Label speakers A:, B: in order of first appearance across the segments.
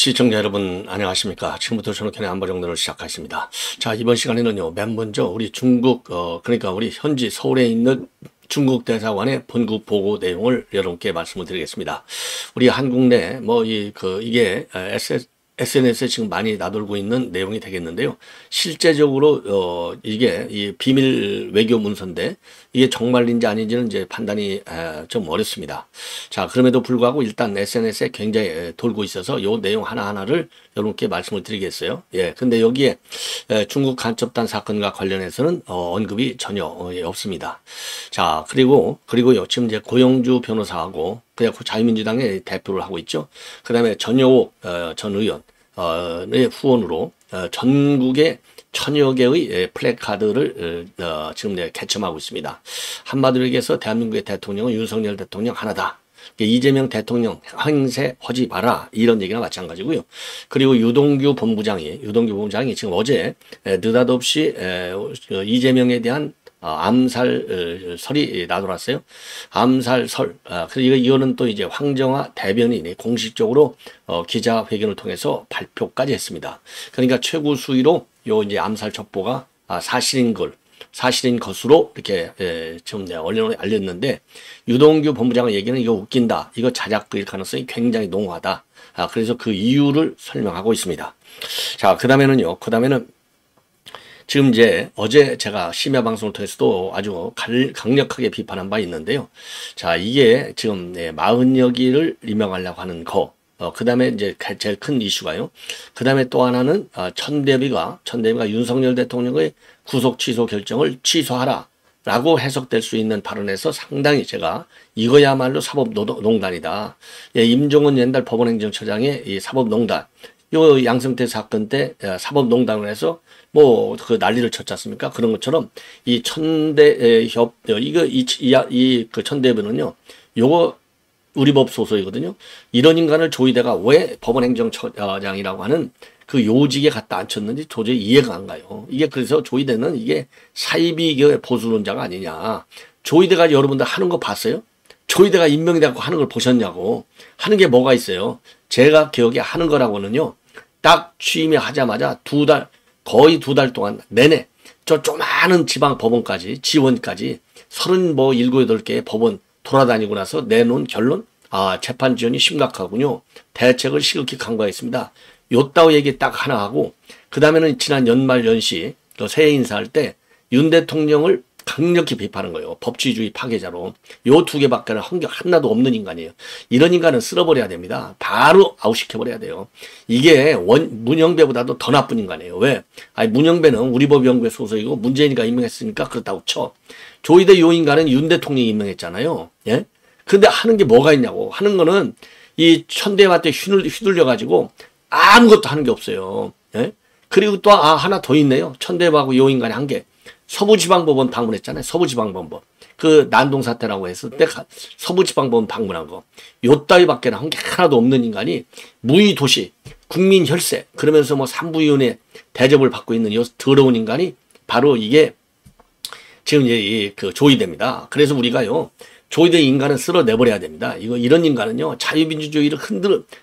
A: 시청자 여러분 안녕하십니까. 지금부터 전국현의 안보정돈을 시작하겠습니다. 자, 이번 시간에는요, 맨 먼저 우리 중국 그러니까 우리 현지 서울에 있는 중국 대사관의 본국 보고 내용을 여러분께 말씀을 드리겠습니다. 우리 한국 내 이게 SNS에 지금 많이 나돌고 있는 내용이 되겠는데요. 실제적으로 이게 이 비밀 외교 문서인데 이게 정말인지 아닌지는 이제 판단이 좀 어렵습니다. 자, 그럼에도 불구하고 일단 SNS에 굉장히 돌고 있어서 요 내용 하나하나를 여러분께 말씀을 드리겠어요. 예, 근데 여기에 중국 간첩단 사건과 관련해서는 언급이 전혀 없습니다. 자, 그리고요, 지금 이제 고영주 변호사하고 그냥 자유민주당의 대표를 하고 있죠. 그 다음에 전효옥 전 의원 의 후원으로 전국의 1000여 개의 플래카드를 지금 개첨하고 있습니다. 한마디로 얘기해서 대한민국의 대통령은 윤석열 대통령 하나다. 이재명 대통령 행세 하지 마라, 이런 얘기나 마찬가지고요. 그리고 유동규 본부장이 지금 어제 느닷없이 이재명에 대한 암살설이 나돌았어요. 암살설. 그리고 이거는 또 이제 황정화 대변인이 공식적으로 기자회견을 통해서 발표까지 했습니다. 그러니까 최고 수위로 요 이제 암살 첩보가 사실인 것으로 이렇게 지금 언론에 알렸는데, 유동규 본부장의 얘기는 이거 웃긴다, 이거 자작극일 가능성이 굉장히 농후하다. 그래서 그 이유를 설명하고 있습니다. 자, 그다음에는 지금 이제 어제 제가 심야 방송을 통해서도 아주 강력하게 비판한 바 있는데요. 자, 이게 지금 40여 기를 임명하려고 하는 거. 그 다음에 이제 제일 큰 이슈가요. 그 다음에 또 하나는 천대비가 윤석열 대통령의 구속 취소 결정을 취소하라 라고 해석될 수 있는 발언에서 상당히 제가 이거야말로 사법농단이다. 예, 임종원 옛날 법원행정처장의 이 사법농단, 요 양승태 사건 때 사법농단을 해서 그 난리를 쳤지 않습니까? 그런 것처럼 이 그 천대변은요, 요거 우리 법 소속이거든요. 이런 인간을 조희대가 왜 법원행정처장이라고 하는 그 요직에 갖다 앉혔는지 도저히 이해가 안 가요. 이게 그래서 조희대는 이게 사이비 보수론자가 아니냐. 조희대가 여러분들 하는 거 봤어요? 조희대가 임명이 돼갖고 하는 걸 보셨냐고. 하는 게 뭐가 있어요? 제가 기억에 하는 거라고는요, 딱 취임이 하자마자 거의 두 달 동안 내내 저 조그마한 지방 법원까지, 지원까지 37, 8개의 법원 돌아다니고 나서 내놓은 결론, 재판 지연이 심각하군요. 대책을 시급히 강구하겠습니다. 요따오 얘기 딱 하나 하고, 그 다음에는 지난 연말 연시 새해 인사할 때 윤 대통령을 강력히 비판한 거예요. 법치주의 파괴자로. 요 두 개밖에 하나도 없는 인간이에요. 이런 인간은 쓸어버려야 됩니다. 바로 아웃시켜버려야 돼요. 이게 문영배보다도 더 나쁜 인간이에요. 왜? 문영배는 우리법연구회 소속이고 문재인이가 임명했으니까 그렇다고 쳐. 조희대 요 인간은 윤 대통령이 임명했잖아요. 예? 근데 하는 게 뭐가 있냐고. 하는 거는 이 천대한테 휘둘려가지고 아무것도 하는 게 없어요. 예? 그리고 또 하나 더 있네요. 천대하고 요 인간이 한 게. 서부지방법원 방문했잖아요. 서부지방법원. 그 난동 사태라고 했을 때 서부지방법원 방문한 거. 요 따위밖에 한 게 하나도 없는 인간이 무의도시, 국민혈세, 그러면서 산부인의 대접을 받고 있는 요 더러운 인간이 바로 이게 지금 이제 그 조희대입니다. 그래서 우리가요, 조희대 인간은 쓸어내버려야 됩니다. 이런 인간은요, 자유민주주의를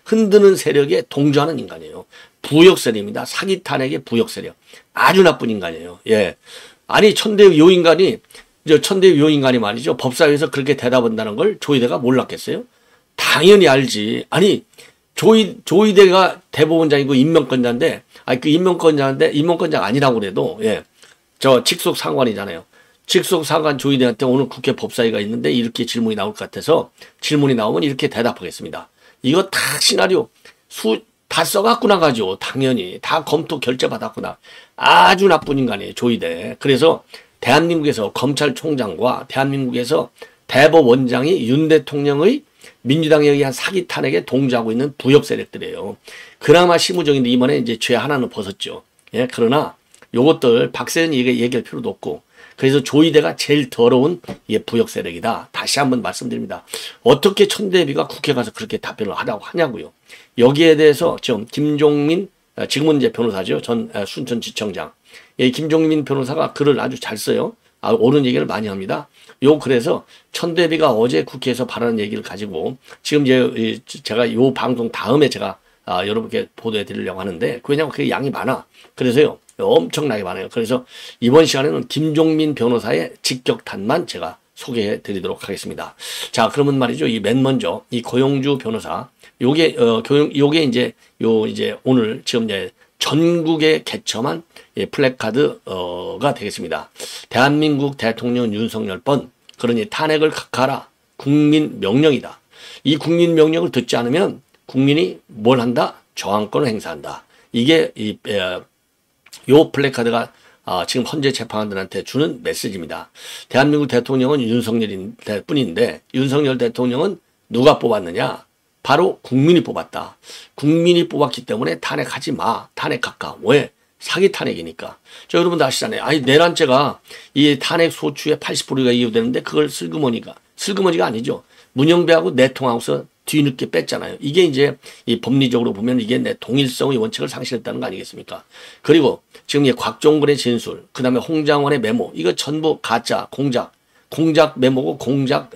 A: 흔드는 세력에 동조하는 인간이에요. 부역세력입니다. 사기 탄핵의 부역세력. 아주 나쁜 인간이에요. 예. 아니, 천대의 요 인간이 말이죠, 법사위에서 그렇게 대답한다는 걸 조희대가 몰랐겠어요? 당연히 알지. 아니, 조희대가 대법원장이고 임명권자인데, 그 임명권자가 아니라고 그래도, 예, 저 직속 상관이잖아요. 직속 상관 조희대한테 오늘 국회 법사위가 있는데 이렇게 질문이 나올 것 같아서 질문이 나오면 이렇게 대답하겠습니다. 이거 다 시나리오 다 써갖고 나가죠. 당연히 다 검토 결재받았구나. 아주 나쁜 인간이에요, 조희대. 그래서 대한민국에서 검찰총장과 대한민국에서 대법원장이 윤 대통령의 민주당에 의한 사기 탄핵에 동조하고 있는 부역 세력들이에요. 그나마 실무적인데 이번에 이제 죄 하나는 벗었죠. 예, 그러나 요것들 박세현이 얘기할 필요도 없고, 그래서 조희대가 제일 더러운 부역 세력이다. 다시 한번 말씀드립니다. 어떻게 천대비가 국회 가서 그렇게 답변을 하라고 하냐고요. 여기에 대해서 지금 김종민, 지금은 이제 변호사죠. 전 순천지청장. 김종민 변호사가 글을 아주 잘 써요. 옳은 얘기를 많이 합니다. 그래서 천대비가 어제 국회에서 발언한 얘기를 가지고 지금 이제 제가 요 방송 다음에 제가 여러분께 보도해 드리려고 하는데, 왜냐하면 그게 양이 많아. 그래서요, 엄청나게 많아요. 그래서 이번 시간에는 김종민 변호사의 직격탄만 제가 소개해 드리도록 하겠습니다. 자, 그러면 말이죠. 이 맨 먼저 이 고용주 변호사, 요게 이제 오늘 지금 이제 전국에 개첨한 플래카드가 되겠습니다. 대한민국 대통령 윤석열번, 그러니 탄핵을 각하라. 국민 명령이다. 이 국민 명령을 듣지 않으면 국민이 뭘 한다? 저항권을 행사한다. 이게 요 플래카드가 지금 헌재 재판관들한테 주는 메시지입니다. 대한민국 대통령은 윤석열일 뿐인데, 윤석열 대통령은 누가 뽑았느냐? 바로 국민이 뽑았다. 국민이 뽑았기 때문에 탄핵하지 마. 탄핵할까? 왜? 사기 탄핵이니까. 저 여러분도 아시잖아요. 아니, 내란죄가 이 탄핵 소추의 80%가 이유되는데 그걸 슬그머니가 아니죠. 문영배하고 내통하고서 뒤늦게 뺐잖아요. 이게 이제 이 법리적으로 보면 이게 내 동일성의 원칙을 상실했다는 거 아니겠습니까? 그리고 지금 이 곽종근의 진술, 그 다음에 홍장원의 메모, 이거 전부 가짜, 공작 메모고 공작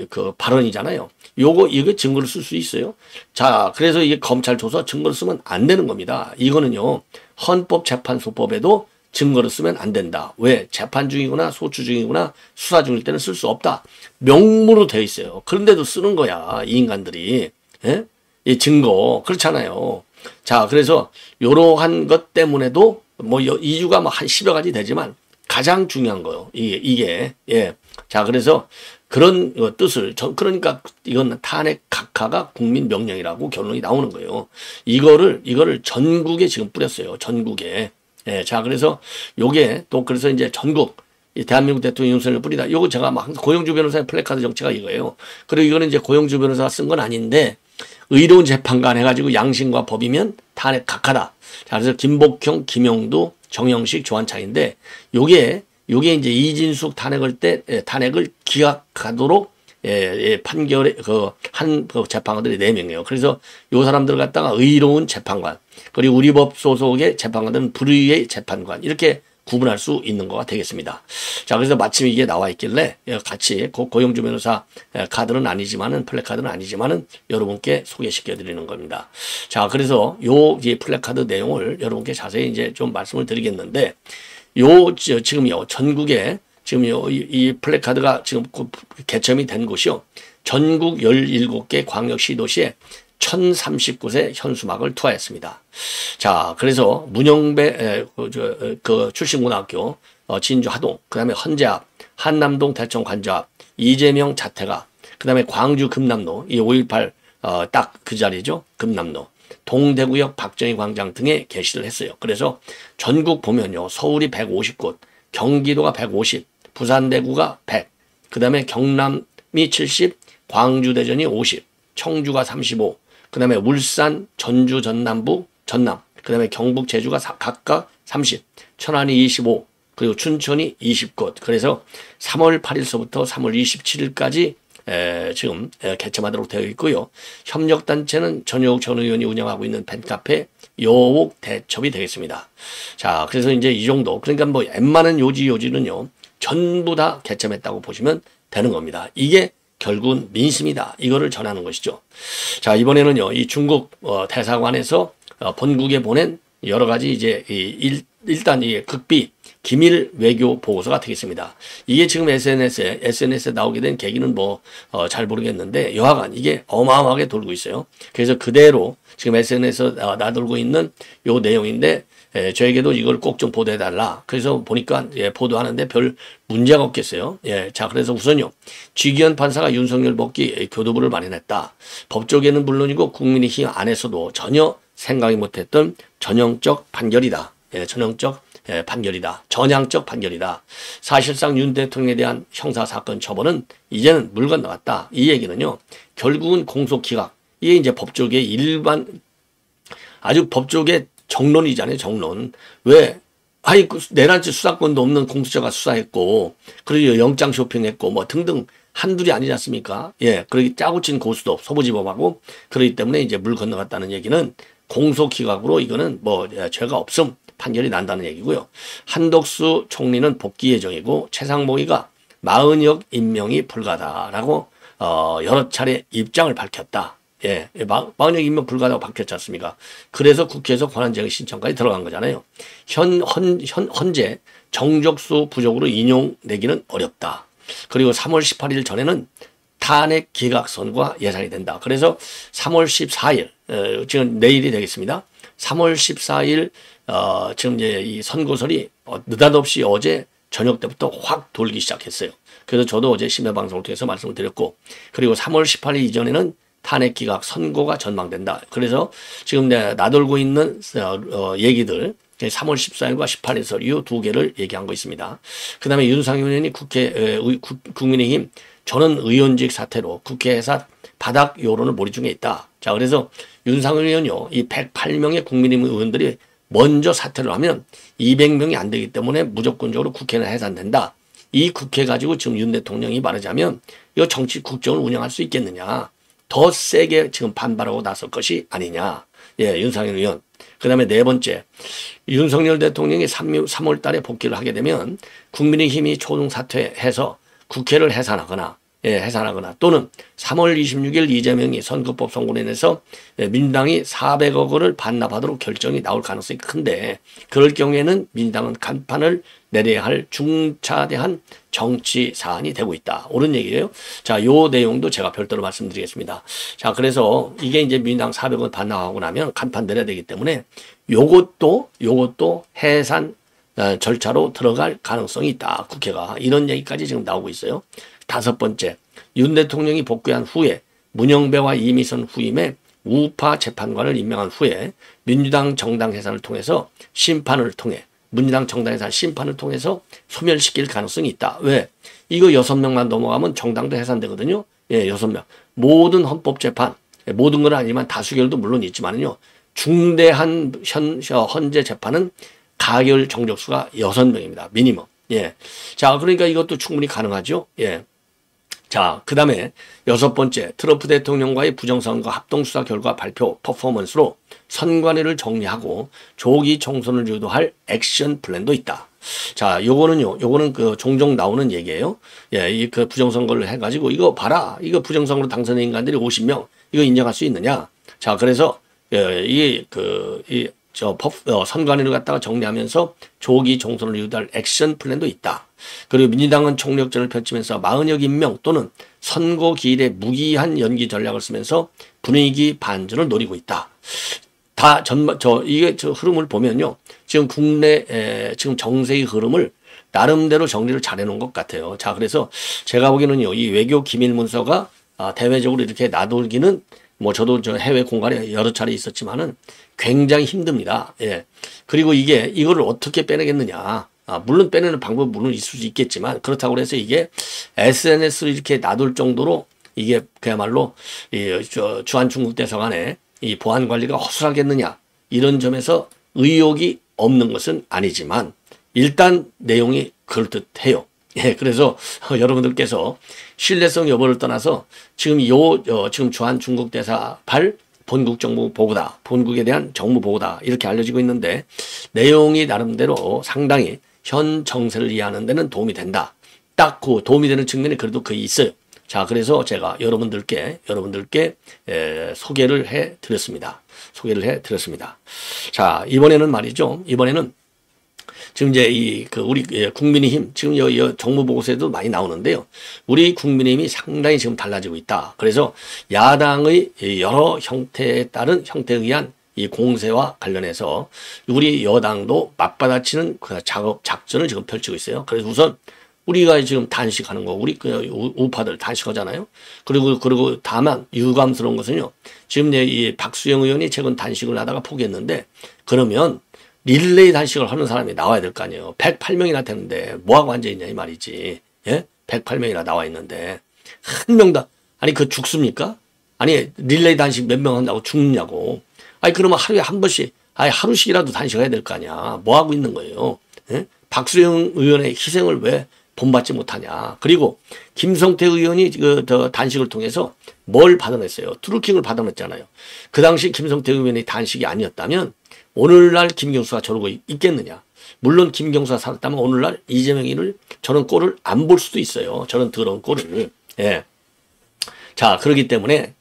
A: 그 발언이잖아요. 이거 증거를 쓸 수 있어요. 자, 그래서 이게 검찰 조사 증거를 쓰면 안 되는 겁니다. 이거는요, 헌법재판소법에도 증거를 쓰면 안 된다. 왜? 재판 중이거나 소추 중이거나 수사 중일 때는 쓸 수 없다. 명문으로 되어 있어요. 그런데도 쓰는 거야, 이 인간들이. 예? 이 증거. 그렇잖아요. 자, 그래서 이러한 것 때문에도 뭐 이유가 뭐 한 10여 가지 되지만 가장 중요한 거요. 이게. 예. 자, 그래서 그런 뜻을, 그러니까 이건 탄핵 각하가 국민 명령이라고 결론이 나오는 거예요. 이거를 전국에 지금 뿌렸어요. 전국에. 예. 자, 그래서 요게 또 그래서 이제 전국, 이 대한민국 대통령 윤석열 뿌리다. 요거 제가 막 고용주 변호사의 플래카드 정치가 이거예요. 그리고 이거는 이제 고용주 변호사가 쓴 건 아닌데, 의로운 재판관 해가지고 양심과 법이면 탄핵 각하다. 자, 그래서 김복형, 김영도, 정영식, 조한창인데, 요게 이제 이진숙 탄핵을 기각하도록 판결에 한 재판관들이 4명이에요. 그래서 요 사람들 갖다가 의로운 재판관, 그리고 우리 법 소속의 재판관들은 불의의 재판관, 이렇게 구분할 수 있는 거가 되겠습니다. 자, 그래서 마침 이게 나와 있길래 같이 고용주 변호사 카드는 아니지만은, 플래카드는 아니지만은 여러분께 소개시켜 드리는 겁니다. 자, 그래서 이 플래카드 내용을 여러분께 자세히 이제 좀 말씀을 드리겠는데, 지금요, 전국에 지금 이 플래카드가 지금 개첨이 된 곳이요, 전국 17개 광역시도시에 1039세 현수막을 투하했습니다. 자, 그래서 문영배 출신고등학교, 진주 하동, 그 다음에 헌재앞, 한남동 대청 관저앞, 이재명 자택앞, 그 다음에 광주 금남로, 이 5.18 딱 그 자리죠. 금남로, 동대구역 박정희 광장 등에 게시를 했어요. 그래서 전국 보면요, 서울이 150곳, 경기도가 150, 부산 대구가 100, 그 다음에 경남이 70, 광주 대전이 50, 청주가 35, 그 다음에 울산, 전주, 전남, 그 다음에 경북, 제주가 각각 30, 천안이 25, 그리고 춘천이 20곳. 그래서 3월 8일서부터 3월 27일까지 지금 개첨하도록 되어 있고요. 협력단체는 전효욱 전 의원이 운영하고 있는 팬카페 여옥 대첩이 되겠습니다. 자, 그래서 이제 이 정도, 그러니까 뭐 웬만한 요지는요, 전부 다 개첨했다고 보시면 되는 겁니다. 이게 결국은 민심이다. 이거를 전하는 것이죠. 자, 이번에는요, 이 중국 대사관에서 본국에 보낸 여러 가지 이제 일단 이 극비 기밀 외교 보고서가 되겠습니다. 이게 지금 SNS에 나오게 된 계기는 잘 모르겠는데, 여하간 이게 어마어마하게 돌고 있어요. 그래서 그대로 지금 SNS에 나돌고 있는 요 내용인데, 저에게도 이걸 꼭 좀 보도해달라. 그래서 보니까 보도하는데 별 문제가 없겠어요. 자, 그래서 우선요, 지기현 판사가 윤석열 복귀 교도부를 마련했다. 법조계는 물론이고 국민의힘 안에서도 전혀 생각이 못했던 전형적 판결이다. 전향적 판결이다. 사실상 윤 대통령에 대한 형사사건 처벌은 이제는 물 건너갔다. 이 얘기는요, 결국은 공소기각. 이게 이제 법조계 아주 법조계 정론이잖아요, 정론. 왜? 내란죄 수사권도 없는 공수처가 수사했고, 그리고 영장 쇼핑했고, 등등 한둘이 아니지 않습니까? 그러기 짜고 친 고수도 서부지법하고, 그렇기 때문에 이제 물 건너갔다는 얘기는 공소기각으로 이거는 죄가 없음 판결이 난다는 얘기고요. 한덕수 총리는 복귀 예정이고, 최상목이가 마은혁 임명이 불가다라고 여러 차례 입장을 밝혔다. 예, 망언력 임명 불가하다고 밝혔지 않습니까? 그래서 국회에서 권한쟁의 신청까지 들어간 거잖아요. 현재 정족수 부족으로 인용되기는 어렵다. 그리고 3월 18일 전에는 탄핵 기각 선고가 예상이 된다. 그래서 3월 14일, 지금 내일이 되겠습니다. 3월 14일, 지금 이제 이 선고설이 느닷없이 어제 저녁 때부터 확 돌기 시작했어요. 그래서 저도 어제 심야방송을 통해서 말씀을 드렸고, 그리고 3월 18일 이전에는 탄핵 기각 선고가 전망된다. 그래서 지금 나돌고 있는 얘기들, 3월 14일과 18일설 이 두 개를 얘기한 거 있습니다. 그 다음에 윤상현 의원이 국민의힘 저는 의원직 사퇴로 국회 해산 바닥 여론을 몰이 중에 있다. 자, 그래서 윤상현 의원요, 이 108명의 국민의힘 의원들이 먼저 사퇴를 하면 200명이 안 되기 때문에 무조건적으로 국회는 해산된다. 이 국회 가지고 지금 윤 대통령이 말하자면 이거 정치 국정을 운영할 수 있겠느냐. 더 세게 지금 반발하고 나설 것이 아니냐. 예, 윤상현 의원. 그 다음에 네 번째, 윤석열 대통령이 3월 달에 복귀를 하게 되면 국민의힘이 초동 사퇴해서 국회를 해산하거나 또는 3월 26일 이재명이 선거법 선고로 인해서 민주당이 400억 원을 반납하도록 결정이 나올 가능성이 큰데, 그럴 경우에는 민주당은 간판을 내려야 할 중차대한 정치 사안이 되고 있다. 옳은 얘기예요. 자, 요 내용도 제가 별도로 말씀드리겠습니다. 자, 그래서 이게 이제 민주당 400원 반납하고 나면 간판 내려야 되기 때문에 요것도 해산 절차로 들어갈 가능성이 있다. 국회가. 이런 얘기까지 지금 나오고 있어요. 다섯 번째, 윤 대통령이 복귀한 후에 문영배와 이미선 후임의 우파 재판관을 임명한 후에 민주당 정당 해산을 통해서 민주당 정당 해산 심판을 통해서 소멸시킬 가능성이 있다. 왜? 이거 6명만 넘어가면 정당도 해산되거든요. 예, 6명. 모든 헌법재판, 모든 건 아니지만 다수결도 물론 있지만요. 중대한 헌재 재판은 가결 정족수가 6명입니다. 미니멈. 예. 자, 그러니까 이것도 충분히 가능하죠. 예. 자, 그 다음에 여섯 번째, 트럼프 대통령과의 부정선거 합동수사 결과 발표 퍼포먼스로 선관위를 정리하고 조기 총선을 유도할 액션 플랜도 있다. 자, 요거는 그 종종 나오는 얘기예요. 예, 이 그 부정선거를 해가지고 이거 봐라. 이거 부정선거로 당선된 인간들이 50명. 이거 인정할 수 있느냐. 자, 그래서, 선관위를 갖다가 정리하면서 조기 총선을 유도할 액션 플랜도 있다. 그리고 민주당은 총력전을 펼치면서 40여 임명 또는 선거 기일에 무기한 연기 전략을 쓰면서 분위기 반전을 노리고 있다. 이게 흐름을 보면요. 지금 지금 정세의 흐름을 나름대로 정리를 잘 해놓은 것 같아요. 자, 그래서 제가 보기에는요, 이 외교 기밀 문서가 대외적으로 이렇게 나돌기는 저도 해외 공간에 여러 차례 있었지만은 굉장히 힘듭니다. 예. 그리고 이거를 어떻게 빼내겠느냐. 물론 빼내는 방법은 물론 있을 수 있겠지만, 그렇다고 해서 이게 SNS를 이렇게 놔둘 정도로 이게 그야말로 주한 중국 대사관의 이 보안 관리가 허술하겠느냐. 이런 점에서 의혹이 없는 것은 아니지만 일단 내용이 그럴듯해요. 예, 그래서 여러분들께서 신뢰성 여부를 떠나서 지금 지금 주한 중국 대사 본국 정부 보고다, 본국에 대한 정무 보고다 이렇게 알려지고 있는데 내용이 나름대로 상당히 현 정세를 이해하는 데는 도움이 된다. 딱 그 도움이 되는 측면이 그래도 거의 있어요. 자, 그래서 제가 여러분들께 소개를 해 드렸습니다. 자, 이번에는 말이죠. 지금 이제 우리 국민의힘 지금 정무 보고서에도 많이 나오는데요. 우리 국민의힘이 상당히 지금 달라지고 있다. 그래서 야당의 여러 형태에 의한 이 공세와 관련해서 우리 여당도 맞받아치는 작전을 지금 펼치고 있어요. 그래서 우선 우리가 지금 단식하는 거, 우리 우파들 단식하잖아요. 그리고 다만 유감스러운 것은요. 지금 이 박수영 의원이 최근 단식을 하다가 포기했는데 그러면 릴레이 단식을 하는 사람이 나와야 될 거 아니에요. 108명이나 되는데 뭐하고 앉아있냐 이 말이지. 예? 108명이나 나와 있는데 한 명도 아니 그 죽습니까? 아니 릴레이 단식 몇 명 한다고 죽느냐고. 아니 그러면 하루에 한 번씩 하루씩이라도 단식해야 될 거 아니야. 뭐하고 있는 거예요. 예? 박수영 의원의 희생을 왜 본받지 못하냐. 그리고 김성태 의원이 단식을 통해서 뭘 받아냈어요. 트루킹을 받아냈잖아요. 그 당시 김성태 의원의 단식이 아니었다면 오늘날 김경수가 저러고 있겠느냐. 물론 김경수가 살았다면 오늘날 이재명이를 저런 꼴을 안 볼 수도 있어요. 저런 더러운 꼴을. 예. 자, 그렇기 때문에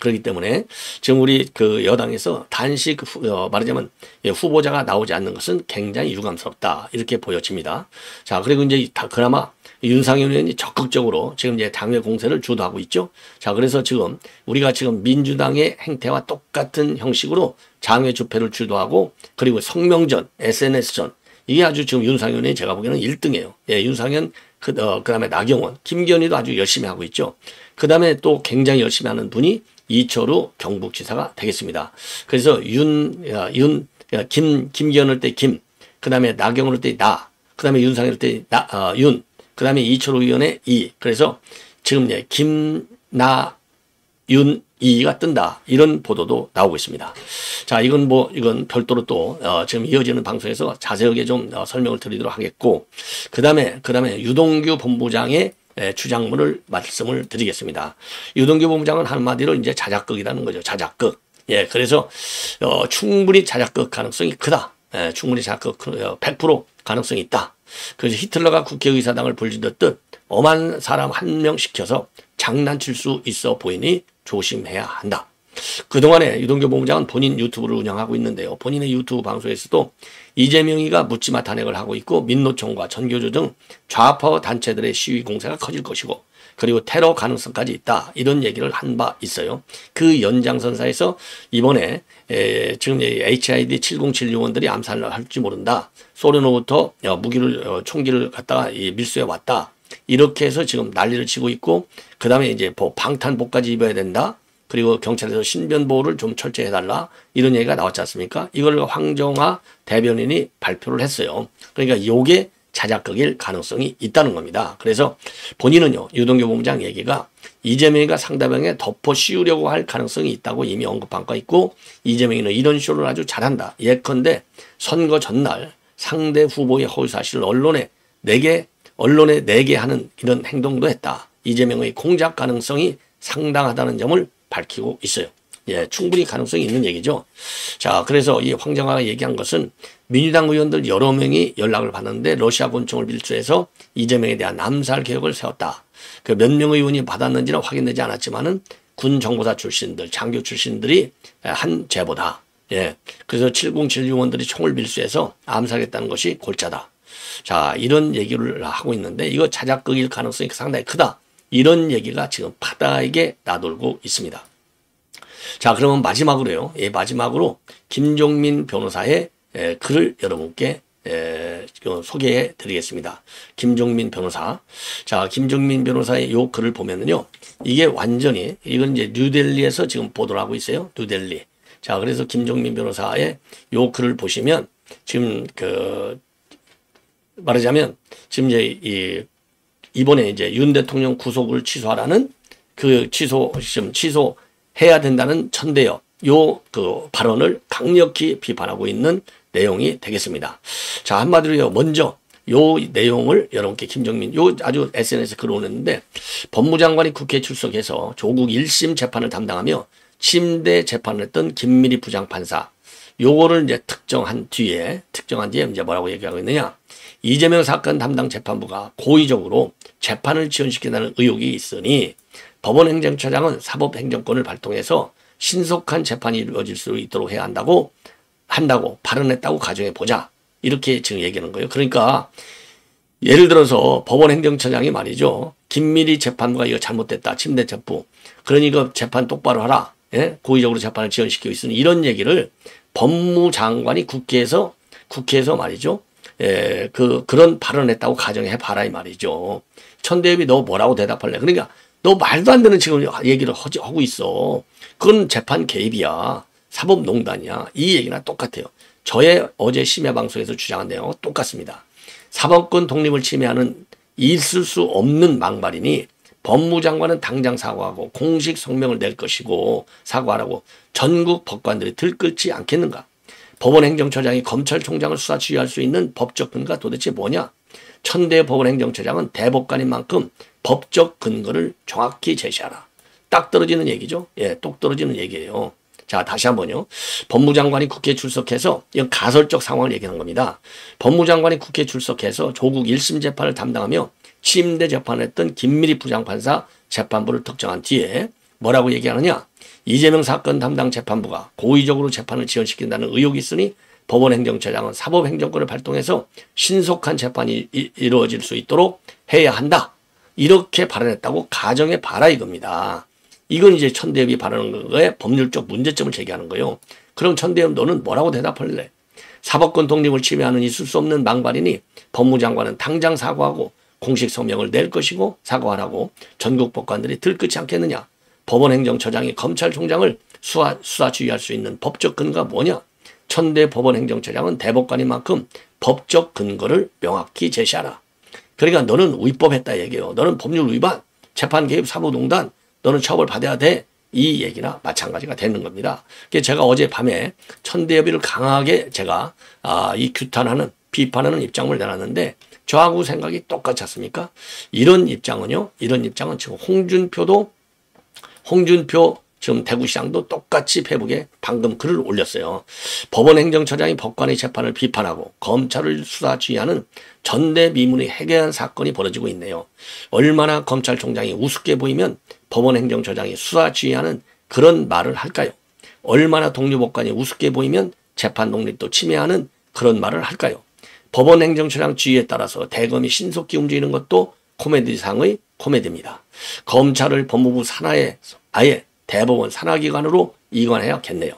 A: 지금 우리 그 여당에서 단식 말하자면 후보자가 나오지 않는 것은 굉장히 유감스럽다. 이렇게 보여집니다. 자, 그리고 이제 그나마 윤상현 의원이 적극적으로 지금 이제 당내 공세를 주도하고 있죠. 자, 그래서 지금 우리가 지금 민주당의 행태와 똑같은 형식으로 장외 집회를 주도하고 그리고 성명전, SNS전 이게 아주 지금 윤상현 의원이 제가 보기에는 1등이에요. 예, 윤상현 그다음에 나경원, 김기현이도 아주 열심히 하고 있죠. 그다음에 또 굉장히 열심히 하는 분이 이철우 경북지사가 되겠습니다. 그래서 김기현을 때 김, 그다음에 나경원을 때 나, 그다음에 윤상현을 때 윤, 그다음에 이철우 의원의 이. 그래서 지금 김나 윤 이가 뜬다. 이런 보도도 나오고 있습니다. 자, 이건 별도로 또 지금 이어지는 방송에서 자세하게 좀 설명을 드리도록 하겠고, 그다음에 유동규 본부장의 주장문을 말씀을 드리겠습니다. 유동규 본부장은 한마디로 이제 자작극이라는 거죠. 자작극. 예, 그래서 충분히 자작극 가능성이 크다. 예, 충분히 자작극 100% 가능성이 있다. 그래서 히틀러가 국회의사당을 불지듯 엄한 사람 한 명 시켜서 장난칠 수 있어 보이니 조심해야 한다. 그동안에 유동규 본부장은 본인 유튜브를 운영하고 있는데요. 본인의 유튜브 방송에서도 이재명이가 묻지마 탄핵을 하고 있고 민노총과 전교조 등 좌파 단체들의 시위 공세가 커질 것이고 그리고 테러 가능성까지 있다. 이런 얘기를 한 바 있어요. 그 연장선상에서 이번에 지금 HID 7076 원들이 암살을 할지 모른다. 소련으로부터 총기를 갖다가 밀수해 왔다. 이렇게 해서 지금 난리를 치고 있고 그 다음에 이제 방탄복까지 입어야 된다. 그리고 경찰에서 신변보호를 좀 철저히 해달라. 이런 얘기가 나왔지 않습니까? 이걸 황정화 대변인이 발표를 했어요. 그러니까 요게 자작극일 가능성이 있다는 겁니다. 그래서 본인은요, 유동규 본부장 얘기가 이재명이가 상대방에 덮어 씌우려고 할 가능성이 있다고 이미 언급한 거 있고 이재명이는 이런 쇼를 아주 잘한다. 예컨대 선거 전날 상대 후보의 허위 사실을 언론에 내게 하는 이런 행동도 했다. 이재명의 공작 가능성이 상당하다는 점을 밝히고 있어요. 예, 충분히 가능성이 있는 얘기죠. 자, 그래서 이 황정화가 얘기한 것은 민주당 의원들 여러 명이 연락을 받았는데 러시아 권총을 밀수해서 이재명에 대한 암살 계획을 세웠다. 그 몇 명의 의원이 받았는지는 확인되지 않았지만은 군 정보사 출신들, 장교 출신들이 한 제보다. 예, 그래서 7076원들이 총을 밀수해서 암살했다는 것이 골자다. 자, 이런 얘기를 하고 있는데 이거 자작극일 가능성이 상당히 크다. 이런 얘기가 지금 바닥에 나돌고 있습니다. 자, 그러면 마지막으로요. 예, 마지막으로 김종민 변호사의 글을 여러분께 소개해 드리겠습니다. 김종민 변호사. 자, 김종민 변호사의 요 글을 보면은요. 이게 완전히 이건 이제 뉴델리에서 지금 보도를 하고 있어요. 뉴델리. 자, 그래서 김종민 변호사의 요 글을 보시면 지금 말하자면 지금 이제 이번에 이제 윤 대통령 구속을 취소하라는 취소해야 된다는 천대엽 발언을 강력히 비판하고 있는 내용이 되겠습니다. 자, 한마디로 먼저 요 내용을 여러분께 김종민 아주 SNS에 글을 올렸는데 법무장관이 국회에 출석해서 조국 1심 재판을 담당하며 침대 재판을 했던 김미리 부장판사 요거를 이제 특정한 뒤에 이제 뭐라고 얘기하고 있느냐. 이재명 사건 담당 재판부가 고의적으로 재판을 지연시킨다는 의혹이 있으니 법원행정처장은 사법행정권을 발동해서 신속한 재판이 이루어질 수 있도록 해야 한다고 발언했다고 가정해 보자. 이렇게 지금 얘기하는 거예요. 그러니까 예를 들어서 법원행정처장이 말이죠. 김미리 재판부가 이거 잘못됐다. 침대 체포. 그러니 이거 재판 똑바로 하라. 예? 고의적으로 재판을 지연시키고 있으니 이런 얘기를 법무장관이 국회에서 말이죠. 예, 그런 발언했다고 가정해 봐라 이 말이죠. 천대엽이 너 뭐라고 대답할래? 그러니까 너 말도 안 되는 지금 얘기를 하고 있어. 그건 재판 개입이야. 사법농단이야. 이 얘기나 똑같아요. 저의 어제 심야 방송에서 주장한 내용과 똑같습니다. 사법권 독립을 침해하는 있을 수 없는 망발이니 법무장관은 당장 사과하고 공식 성명을 낼 것이고 사과하라고 전국 법관들이 들끓지 않겠는가? 법원행정처장이 검찰총장을 수사 지휘할 수 있는 법적 근거가 도대체 뭐냐? 천대 법원행정처장은 대법관인 만큼 법적 근거를 정확히 제시하라. 딱 떨어지는 얘기죠. 예, 똑 떨어지는 얘기예요. 자, 다시 한번요. 법무장관이 국회에 출석해서 이건 가설적 상황을 얘기하는 겁니다. 법무장관이 국회에 출석해서 조국 1심 재판을 담당하며 침대 재판을 했던 김미리 부장판사 재판부를 특정한 뒤에 뭐라고 얘기하느냐? 이재명 사건 담당 재판부가 고의적으로 재판을 지연시킨다는 의혹이 있으니 법원행정처장은 사법행정권을 발동해서 신속한 재판이 이루어질 수 있도록 해야 한다. 이렇게 발언했다고 가정해 봐라 이겁니다. 이건 이제 천대엽이 발언한 거에 법률적 문제점을 제기하는 거예요. 그럼 천대엽 너는 뭐라고 대답할래? 사법권 독립을 침해하는 있을 수 없는 망발이니 법무장관은 당장 사과하고 공식 성명을 낼 것이고 사과하라고 전국 법관들이 들끓지 않겠느냐. 법원행정처장이 검찰총장을 수사 지휘할 수 있는 법적 근거가 뭐냐. 천대 법원행정처장은 대법관인 만큼 법적 근거를 명확히 제시하라. 그러니까 너는 위법했다 얘기예요. 너는 법률 위반, 재판 개입 사무농단, 너는 처벌받아야 돼. 이 얘기나 마찬가지가 되는 겁니다. 그래서 제가 어젯밤에 천대엽이를 강하게 제가 이 규탄하는 비판하는 입장을 내놨는데 저하고 생각이 똑같지 않습니까? 이런 입장은 지금 홍준표 지금 대구시장도 똑같이 페북에 방금 글을 올렸어요. 법원행정처장이 법관의 재판을 비판하고 검찰을 수사 지휘하는 전대미문의 해괴한 사건이 벌어지고 있네요. 얼마나 검찰총장이 우습게 보이면 법원행정처장이 수사 지휘하는 그런 말을 할까요? 얼마나 독립법관이 우습게 보이면 재판 독립도 침해하는 그런 말을 할까요? 법원행정처장 지휘에 따라서 대검이 신속히 움직이는 것도 코미디상의 코미디입니다. 검찰을 법무부 산하에 아예 대법원 산하기관으로 이관해야겠네요.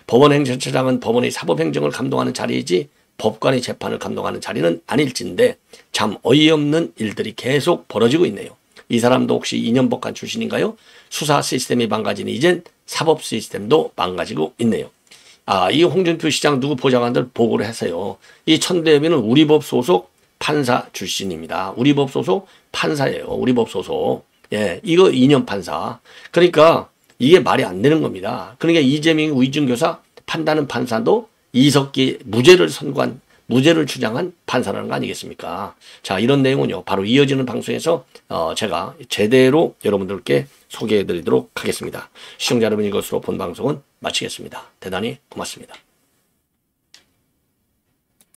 A: 법원행정처장은 법원의 사법행정을 감독하는 자리이지 법관의 재판을 감독하는 자리는 아닐진데 참 어이없는 일들이 계속 벌어지고 있네요. 이 사람도 혹시 2년 법관 출신인가요? 수사 시스템이 망가진 이젠 사법 시스템도 망가지고 있네요. 이 홍준표 시장 누구 보좌관들 보고를 했어요. 이 천대엽이는 우리법 소속 판사 출신입니다. 우리법 소속 판사예요. 우리법 소속. 예, 이거 2년 판사. 그러니까 이게 말이 안 되는 겁니다. 그러니까 이재명 위증교사 판다는 판사도 이석기 무죄를 주장한 판사라는 거 아니겠습니까? 자, 이런 내용은요, 바로 이어지는 방송에서 제가 제대로 여러분들께 소개해 드리도록 하겠습니다. 시청자 여러분, 이것으로 본 방송은 마치겠습니다. 대단히 고맙습니다.